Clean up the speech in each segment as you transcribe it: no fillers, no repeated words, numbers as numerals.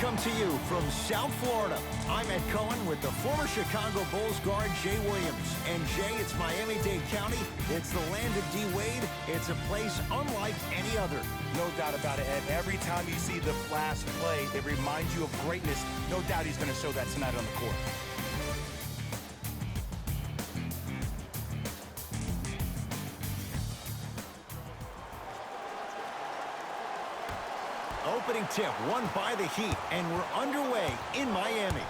come to you from South Florida. I'm Ed Cohen with the former Chicago Bulls guard Jay Williams. And Jay, it's Miami-Dade County. It's the land of D. Wade. It's a place unlike any other. No doubt about it, Ed. Every time you see the Flash play, it reminds you of greatness. No doubt he's going to show that tonight on the court. Opening tip won by the Heat, and we're underway in Miami.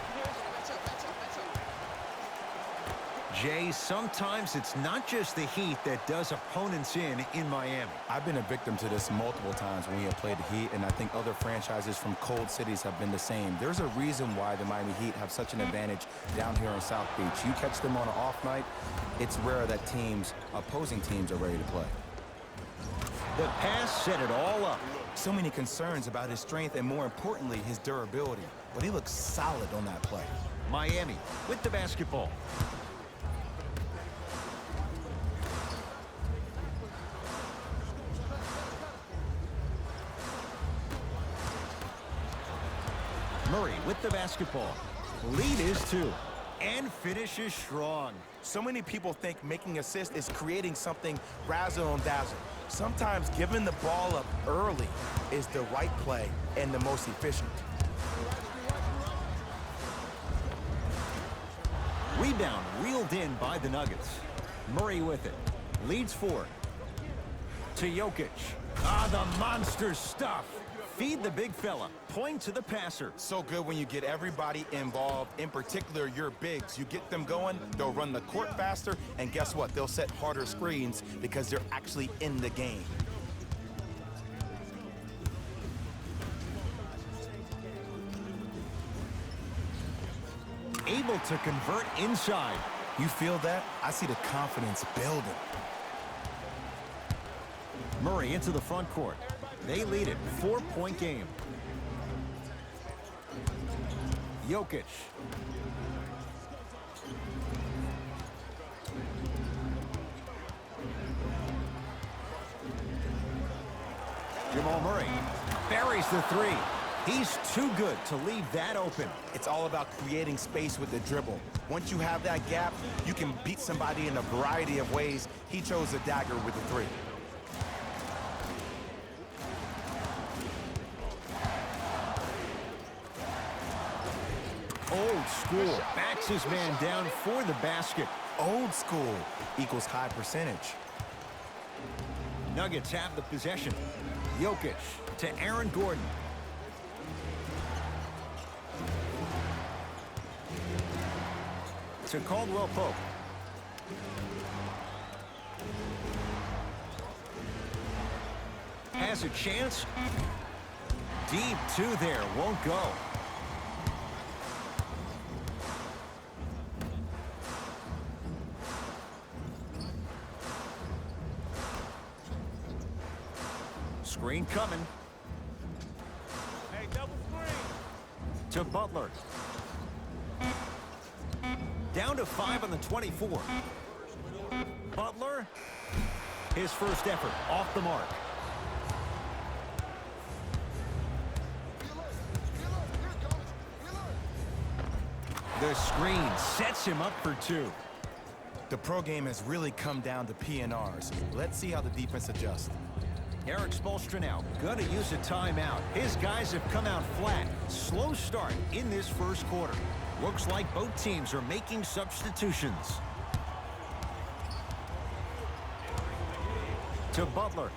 Jay, sometimes it's not just the Heat that does opponents in Miami. I've been a victim to this multiple times when we have played the Heat, and I think other franchises from cold cities have been the same. There's a reason why the Miami Heat have such an advantage down here in South Beach. You catch them on an off night, it's rare that opposing teams are ready to play. The pass set it all up. So many concerns about his strength and, more importantly, his durability. But he looks solid on that play. Miami with the basketball. Murray with the basketball. Lead is 2. And finishes strong. So many people think making assists is creating something razzle and dazzle. Sometimes giving the ball up early is the right play and the most efficient. Rebound reeled in by the Nuggets. Murray with it. Leads 4. To Jokic. The monster stuff. Feed the big fella. Point to the passer. So good when you get everybody involved, in particular your bigs. You get them going, they'll run the court faster, and guess what? They'll set harder screens because they're actually in the game. Able to convert inside. You feel that? I see the confidence building. Murray into the front court. They lead it. 4-point game. Jokic. Jamal Murray buries the 3. He's too good to leave that open. It's all about creating space with the dribble. Once you have that gap, you can beat somebody in a variety of ways. He chose a dagger with the 3. Old school. Backs his man down for the basket. Old school equals high percentage. Nuggets have the possession. Jokic to Aaron Gordon. To Caldwell Pope. Has a chance. Deep 2 there. Won't go. Screen coming. Hey, double screen. To Butler. Down to 5 on the 24. Butler. His first effort off the mark. The screen sets him up for 2. The pro game has really come down to PNRs. Let's see how the defense adjusts. Eric Spoelstra now going to use a timeout. His guys have come out flat. Slow start in this first quarter. Looks like both teams are making substitutions. To Butler.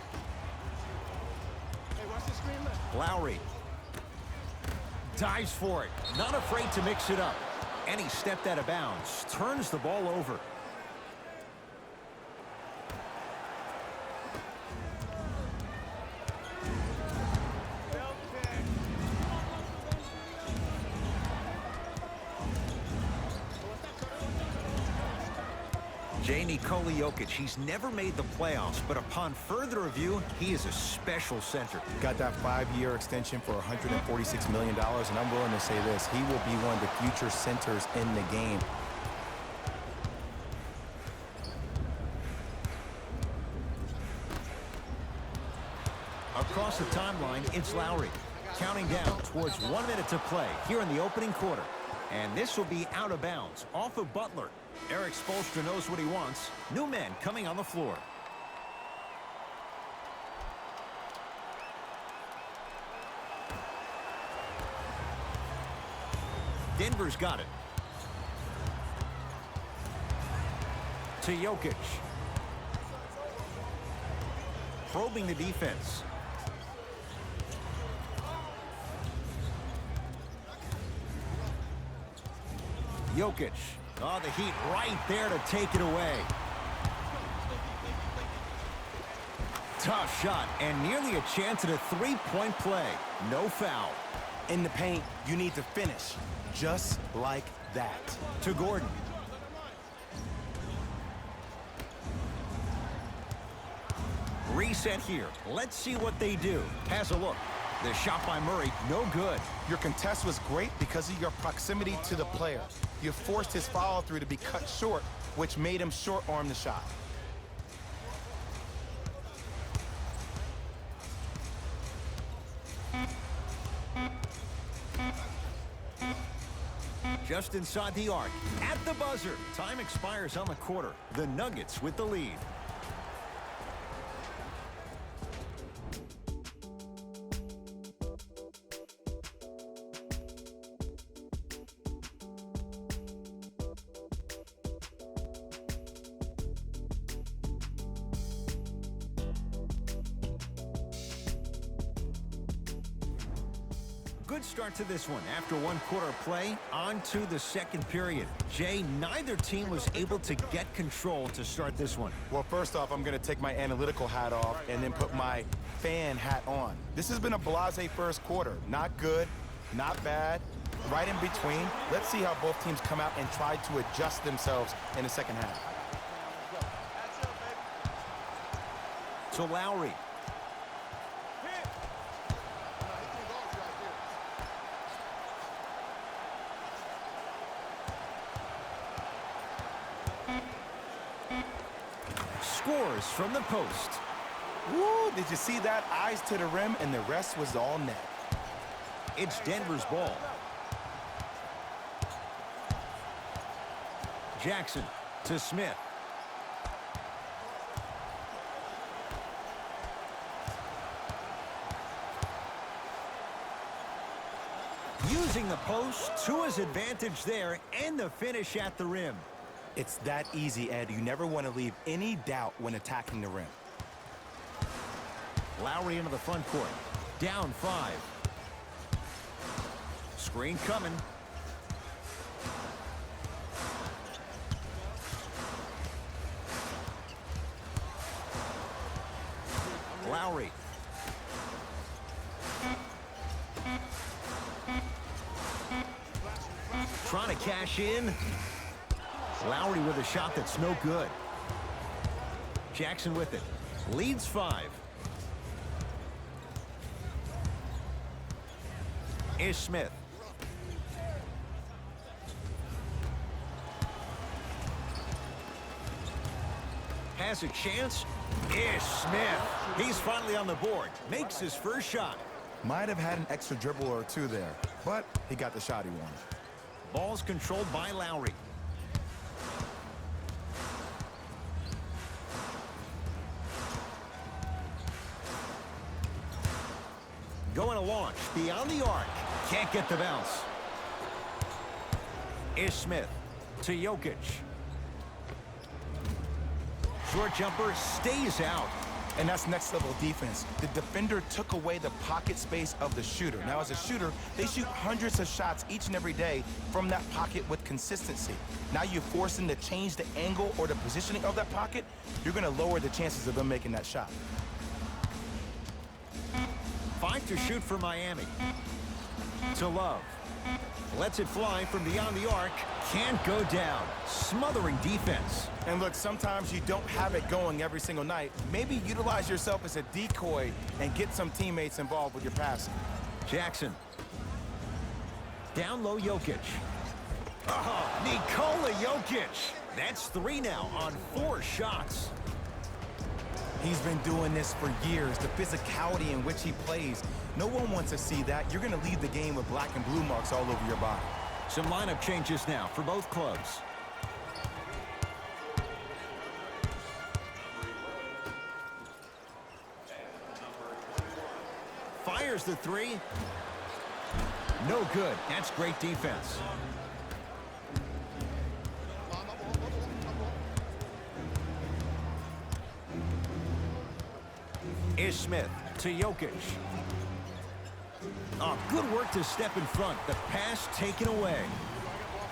Hey, watch the screen left. Lowry. Dives for it. Not afraid to mix it up. And he stepped out of bounds. Turns the ball over. Nikola Jokic, he's never made the playoffs, but upon further review, he is a special center. Got that 5-year extension for $146 million, and I'm willing to say this, he will be one of the future centers in the game. Across the timeline, it's Lowry. Counting down towards 1 minute to play here in the opening quarter. And this will be out of bounds, off of Butler. Eric Spoelstra knows what he wants. New men coming on the floor. Denver's got it. To Jokic. Probing the defense. Jokic. Oh, the Heat right there to take it away. Tough shot and nearly a chance at a three-point play. No foul. In the paint, you need to finish. Just like that. To Gordon. Reset here. Let's see what they do. Has a look. The shot by Murray, no good. Your contest was great because of your proximity to the player. You forced his follow-through to be cut short, which made him short-arm the shot. Just inside the arc. At the buzzer. Time expires on the quarter. The Nuggets with the lead. Good start to this one. After one quarter of play, on to the second period. Jay, neither team was able to get control to start this one. Well, first off, I'm going to take my analytical hat off and then put my fan hat on. This has been a blasé first quarter. Not good, not bad, right in between. Let's see how both teams come out and try to adjust themselves in the second half. To Lowry. Scores from the post. Woo, did you see that? Eyes to the rim, and the rest was all net. It's Denver's ball. Jackson to Smith. Using the post to his advantage there, and the finish at the rim. It's that easy, Ed. You never want to leave any doubt when attacking the rim. Lowry into the front court. Down 5. Screen coming. Lowry. Trying to cash in. Lowry with a shot that's no good. Jackson with it. Leads 5. Ish Smith. Has a chance. Ish Smith. He's finally on the board. Makes his first shot. Might have had an extra dribble or two there, but he got the shot he wanted. Ball's controlled by Lowry. Going to launch beyond the arc. Can't get the bounce. Ish Smith to Jokic. Short jumper stays out. And that's next level defense. The defender took away the pocket space of the shooter. Now, as a shooter, they shoot hundreds of shots each and every day from that pocket with consistency. Now you force them to change the angle or the positioning of that pocket, you're going to lower the chances of them making that shot. 5 to shoot for Miami. To Love. Lets it fly from beyond the arc. Can't go down. Smothering defense. And look, sometimes you don't have it going every single night. Maybe utilize yourself as a decoy and get some teammates involved with your passing. Jackson. Down low, Jokic. Oh, Nikola Jokic. That's 3 now on 4 shots. He's been doing this for years, the physicality in which he plays. No one wants to see that. You're going to leave the game with black and blue marks all over your body. Some lineup changes now for both clubs. Fires the three. No good. That's great defense. Ish Smith to Jokic. Oh, good work to step in front. The pass taken away.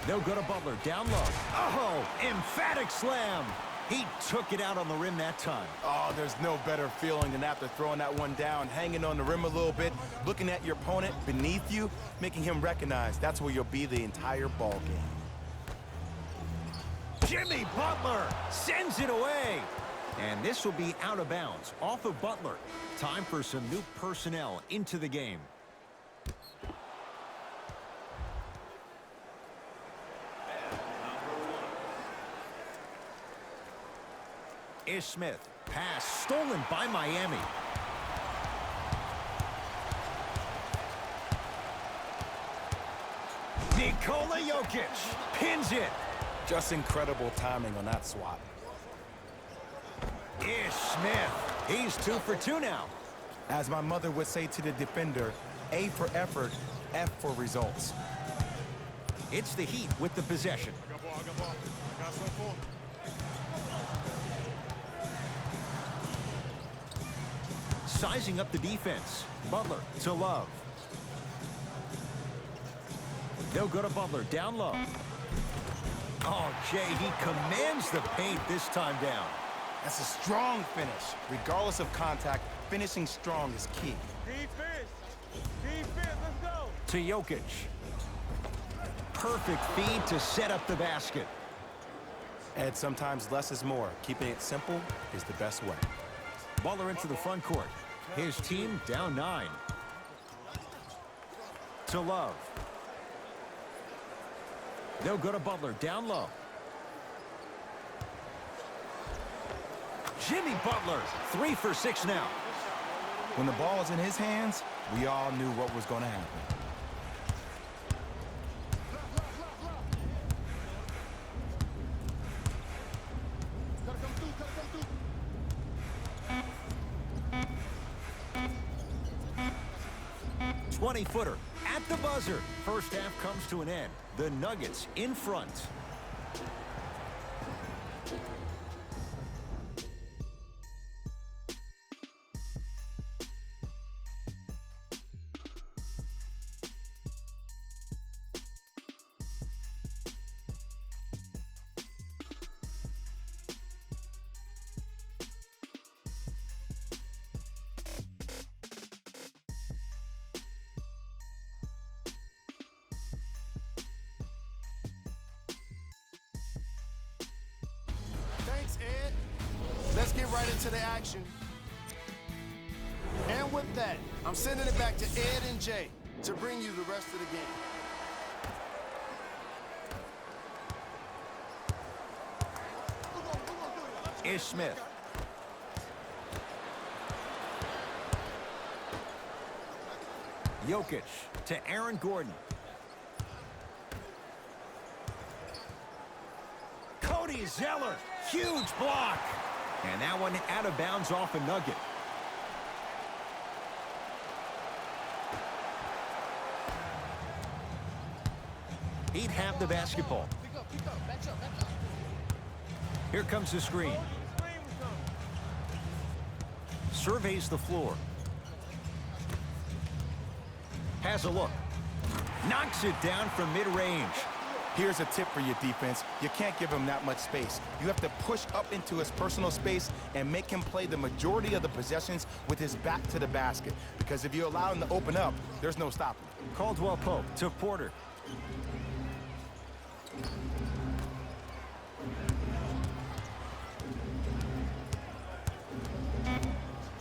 They'll go to Butler, down low. Oh, emphatic slam. He took it out on the rim that time. Oh, there's no better feeling than after throwing that one down, hanging on the rim a little bit, looking at your opponent beneath you, making him recognize that's where you'll be the entire ball game. Jimmy Butler sends it away. And this will be out of bounds, off of Butler. Time for some new personnel into the game. Ish Smith, pass stolen by Miami. Nikola Jokic pins it. Just incredible timing on that swat. Ish Smith, he's 2 for 2 now. As my mother would say to the defender, A for effort, F for results. It's the Heat with the possession. Sizing up the defense. Butler to Love. They'll go to Butler, down low. Oh, Jay, he commands the paint this time down. That's a strong finish. Regardless of contact, finishing strong is key. Defense, let's go. To Jokic. Perfect feed to set up the basket. Ed, sometimes less is more. Keeping it simple is the best way. Butler into the front court. His team down 9. To Love. They'll go to Butler, down low. Jimmy Butler, 3 for 6 now. When the ball is in his hands, we all knew what was going to happen. Footer at the buzzer. First half comes to an end. The Nuggets in front. Thanks, Ed. Let's get right into the action. And with that, I'm sending it back to Ed and Jay to bring you the rest of the game. Ish Smith. Jokic to Aaron Gordon. Cody Zeller, huge block. And that one out of bounds off a Nugget. He'd have the basketball. Here comes the screen. Surveys the floor. Has a look. Knocks it down from mid-range. Here's a tip for your defense. You can't give him that much space. You have to push up into his personal space and make him play the majority of the possessions with his back to the basket. Because if you allow him to open up, there's no stopping. Caldwell Pope to Porter.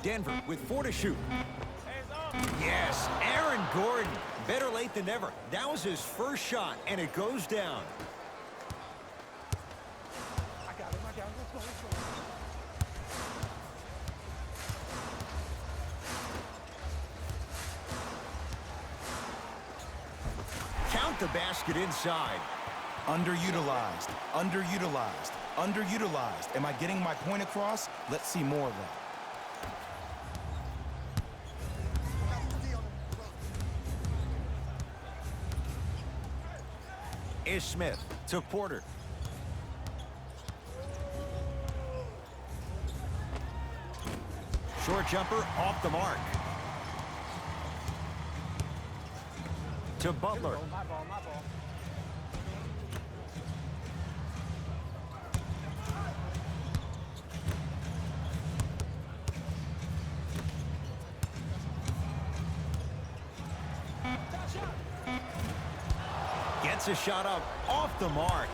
Denver with 4 to shoot. Yes, Aaron Gordon. Better late than never. That was his first shot, and it goes down. count the basket inside. Underutilized, underutilized, underutilized. Am I getting my point across? Let's see more of that. Ish Smith to Porter. Short jumper off the mark. To Butler. My ball, my ball. Gets a shot up off the mark.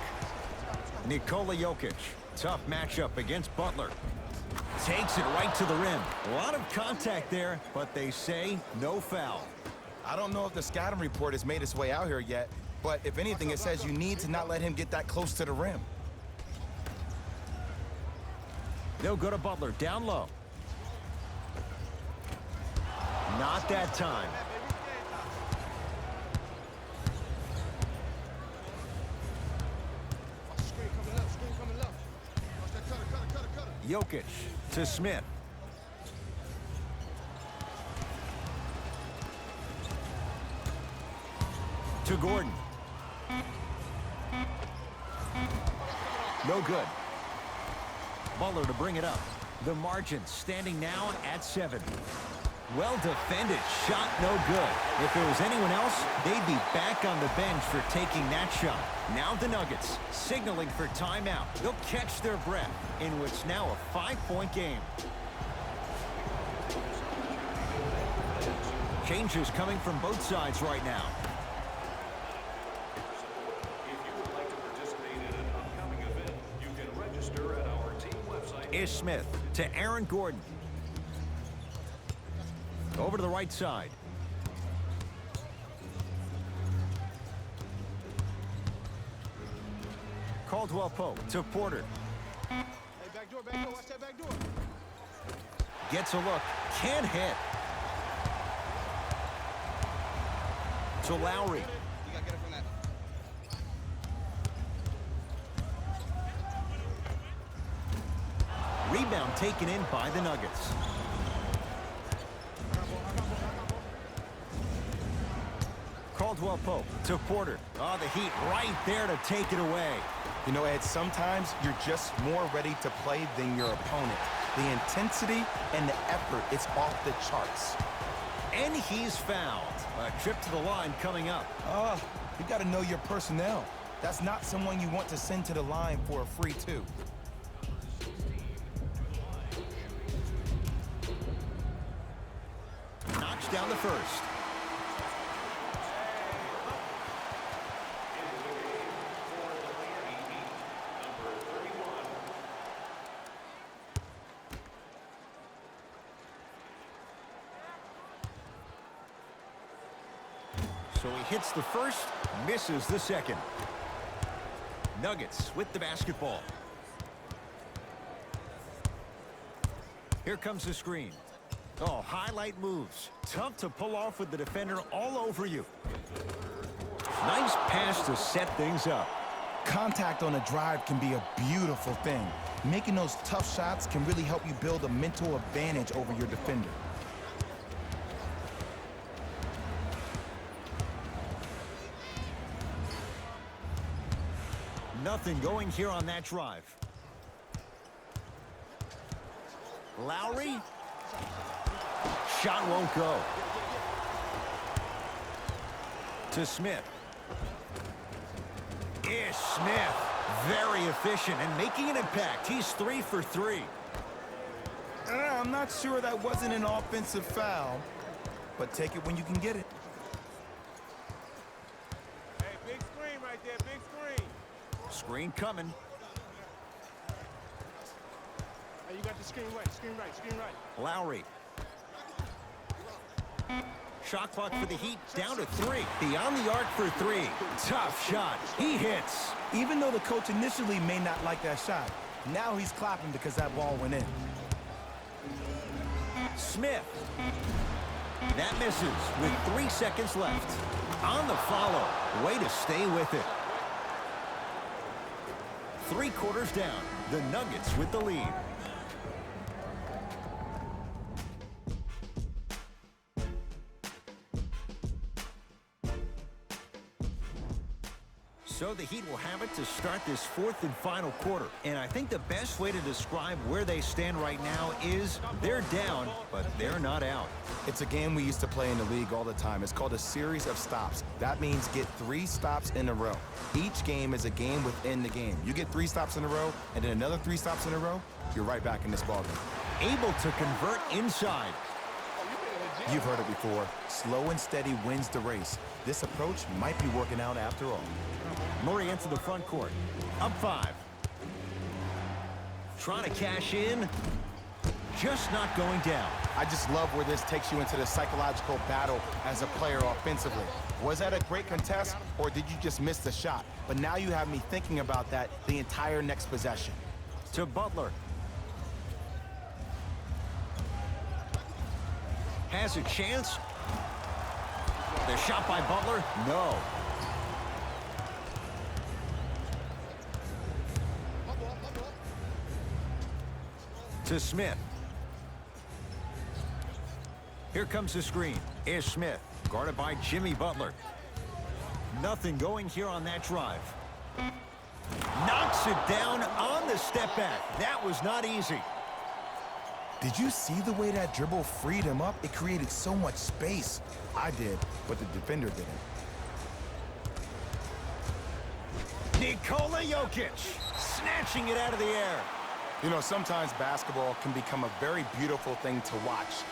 Nikola Jokic. Tough matchup against Butler. Takes it right to the rim. A lot of contact there, but they say no foul. I don't know if the scouting report has made its way out here yet, but if anything, it says you need to not let him get that close to the rim. They'll go to Butler, down low. Not that time. Screen coming left, screen coming left. Watch that cutter. Jokic to Smith. To Gordon. No good. Butler to bring it up. The margin standing now at 7. Well defended. Shot no good. If it was anyone else, they'd be back on the bench for taking that shot. Now the Nuggets signaling for timeout. They'll catch their breath in what's now a 5-point game. Changes coming from both sides right now. Ish Smith to Aaron Gordon. Over to the right side. Caldwell Pope to Porter. Hey, back door, watch that back door. Gets a look, can't hit. To Lowry. You gotta get it from that. Rebound taken in by the Nuggets. Caldwell Pope to Porter. Oh, the Heat right there to take it away. You know, Ed, sometimes you're just more ready to play than your opponent. The intensity and the effort, it's off the charts. And he's fouled. A trip to the line coming up. You got to know your personnel. That's not someone you want to send to the line for a free two. Knocks down the first. So he hits the first, misses the second. Nuggets with the basketball. Here comes the screen. Oh, highlight moves. Tough to pull off with the defender all over you. Nice pass to set things up. Contact on a drive can be a beautiful thing. Making those tough shots can really help you build a mental advantage over your defender. Nothing going here on that drive. Lowry. Shot won't go. To Smith. Ish Smith. Very efficient and making an impact. He's 3 for 3. I'm not sure that wasn't an offensive foul, but take it when you can get it. Hey, big screen right there, big screen. Screen coming. Hey, you got the screen right. Lowry. Shot clock for the Heat down to 3. Beyond the arc for 3. Tough shot. He hits. Even though the coach initially may not like that shot, now he's clapping because that ball went in. Smith. That misses with 3 seconds left. On the follow. Way to stay with it. 3 quarters down. The Nuggets with the lead. So the Heat will have it to start this 4th and final quarter. And I think the best way to describe where they stand right now is they're down, but they're not out. It's a game we used to play in the league all the time. It's called a series of stops. That means get 3 stops in a row. Each game is a game within the game. You get 3 stops in a row, and then another 3 stops in a row, you're right back in this ballgame. Able to convert inside. You've heard it before. Slow and steady wins the race. This approach might be working out after all. Murray into the front court. Up 5. Trying to cash in. Just not going down. I just love where this takes you into the psychological battle as a player offensively. Was that a great contest, or did you just miss the shot? But now you have me thinking about that the entire next possession. To Butler. Has a chance. The shot by Butler. No. To Smith. Here comes the screen. Ish Smith, guarded by Jimmy Butler. Nothing going here on that drive. Knocks it down on the step back. That was not easy. Did you see the way that dribble freed him up? It created so much space. I did, but the defender didn't. Nikola Jokic, snatching it out of the air. You know, sometimes basketball can become a very beautiful thing to watch.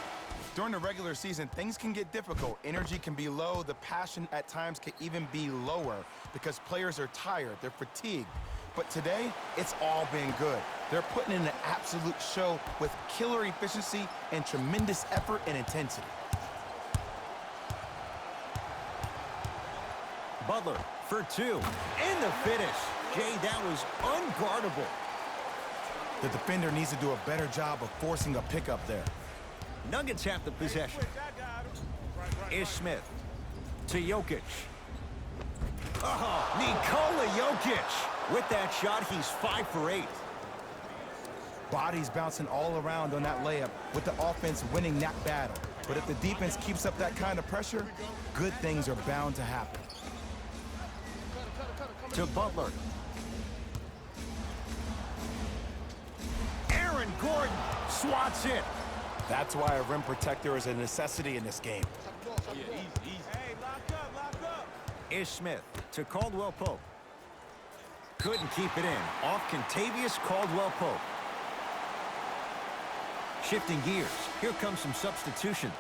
During the regular season, things can get difficult. Energy can be low. The passion at times can even be lower because players are tired. They're fatigued. But today, it's all been good. They're putting in an absolute show with killer efficiency and tremendous effort and intensity. Butler for 2. In the finish. Jay, that was unguardable. The defender needs to do a better job of forcing a pickup there. Nuggets have the possession. Ish Smith to Jokic. Oh, Nikola Jokic. With that shot, he's 5 for 8. Bodies bouncing all around on that layup with the offense winning that battle. But if the defense keeps up that kind of pressure, good things are bound to happen. To Butler. Aaron Gordon swats it. That's why a rim protector is a necessity in this game. Hey, lock up. Ish Smith to Caldwell Pope. Couldn't keep it in. Off Kentavious Caldwell Pope. Shifting gears. Here comes some substitutions.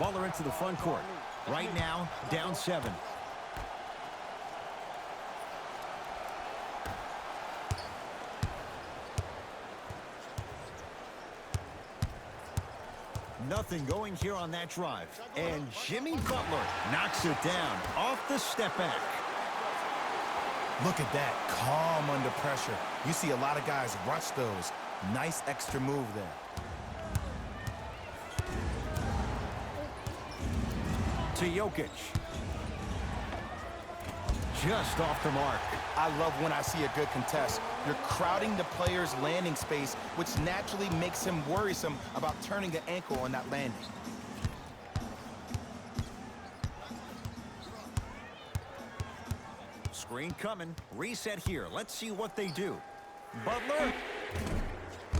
Butler into the front court. Right now, down 7. Nothing going here on that drive. And Jimmy Butler knocks it down off the step back. Look at that, calm under pressure. You see a lot of guys rush those. Nice extra move there. To Jokic. Just off the mark. I love when I see a good contest. You're crowding the player's landing space, which naturally makes him worrisome about turning the ankle on that landing. Screen coming. Reset here. Let's see what they do. Butler.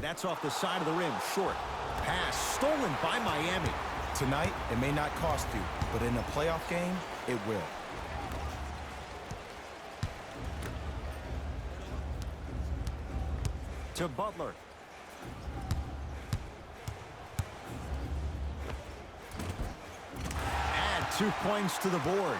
That's off the side of the rim. Short. Pass stolen by Miami. Tonight, it may not cost you, but in a playoff game, it will. To Butler. Add 2 points to the board.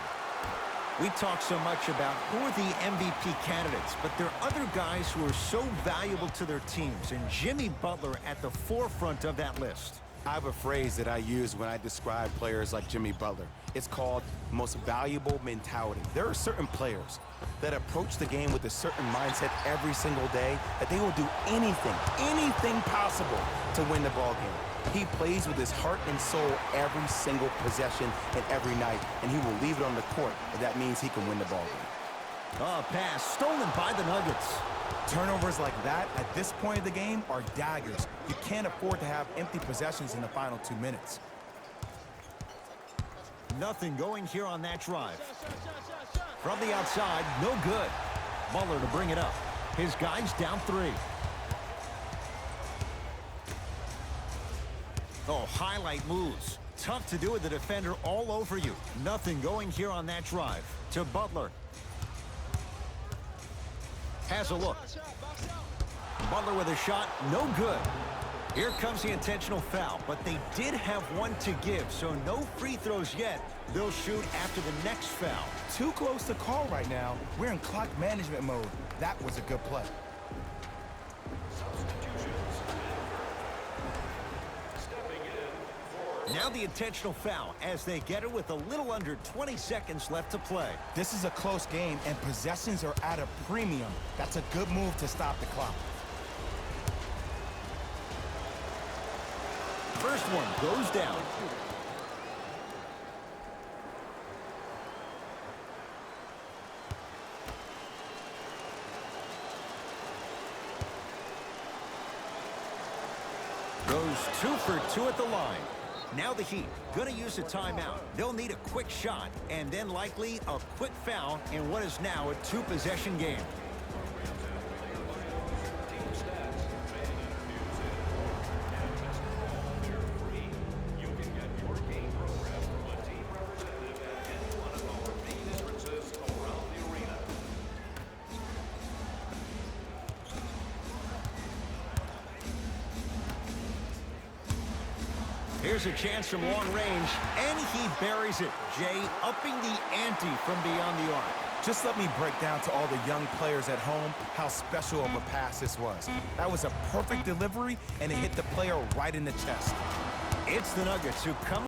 We talk so much about who are the MVP candidates, but there are other guys who are so valuable to their teams, and Jimmy Butler at the forefront of that list. I have a phrase that I use when I describe players like Jimmy Butler. It's called most valuable mentality. There are certain players that approach the game with a certain mindset every single day that they will do anything possible to win the ball game. He plays with his heart and soul every single possession and every night, and he will leave it on the court if that means he can win the ball game. A pass stolen by the Nuggets. Turnovers like that at this point of the game are daggers. You can't afford to have empty possessions in the final 2 minutes. Nothing going here on that drive. From the outside, no good. Butler to bring it up. His guys down 3. Oh, highlight moves. Tough to do with the defender all over you. Nothing going here on that drive. To Butler. Has a look. Butler with a shot, no good. Here comes the intentional foul, but they did have one to give, so no free throws yet. They'll shoot after the next foul. Too close to call right now. We're in clock management mode. That was a good play. Now the intentional foul as they get it with a little under 20 seconds left to play. This is a close game, and possessions are at a premium. That's a good move to stop the clock. First one goes down. Goes 2 for 2 at the line. Now the Heat gonna use a timeout. They'll need a quick shot and then likely a quick foul in what is now a 2-possession game. Here's a chance from long range, and he buries it. Jay upping the ante from beyond the arc. Just let me break down to all the young players at home how special of a pass this was. That was a perfect delivery, and it hit the player right in the chest. It's the Nuggets who come